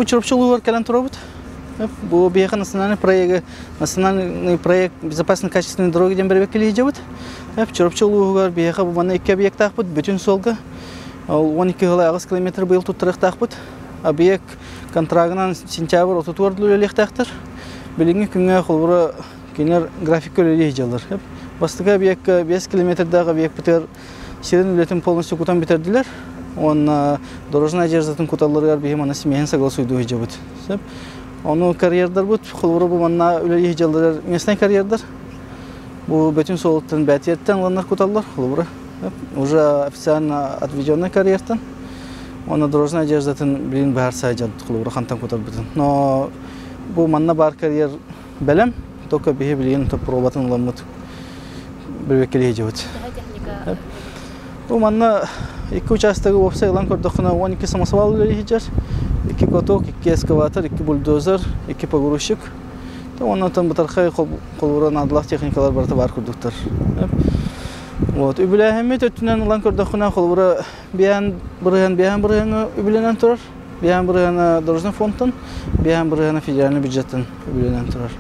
учрепчилуу бар калан турабыт. Бу бияка национальный проект безопасной качественной дороги ден бербек кележебит. Учрепчилуу бар бияка бу мана 2 объект тахпыт бүтүн солга. 12,9 км быйыл туттырык тахпыт. Объект контрагынан сентябрь 34 лөлек тахтыр. Билинги күнгө холбура кенер график көлөле жалар. Бастыга объект 5 км-дагы объект битер сирен үлетин полностью кутан битердилер. Он дорожная одеждатын куталларыгар бихим ана семейен согласуйду жабыт. Onu kariyerler bu, xuluru bu manna öyle yiyeceğler, mesne kariyerler. Bu bütün soğuktan, betiyetten olanlar kutallar, xuluru. Уже официально отведенный карьертан. Onu дорожная одеждатын bilin bahar sayıcadı, xuluru xantan kutal bütün. Но bu manna bar kariyer belem, toka bihi bilin top probatın olanmut bir vekili yiyeceğiz. Bu manna iki участогы olsa ilan kordukuna 12 самосвал öyle yiyeceğiz. 2 каток, 2 эскаватор, 2 бульдозер, 2 погрузчик. Ondan sonra bu tarafı kolburan adlak teknikalar var kurduklar. Вот, übülehemmet ötünen olan kurdukuna kolbura bihan übülenen turar. Bihan buraya Dorožny fonddan, bihan buraya federal büdjetten übülenen turar.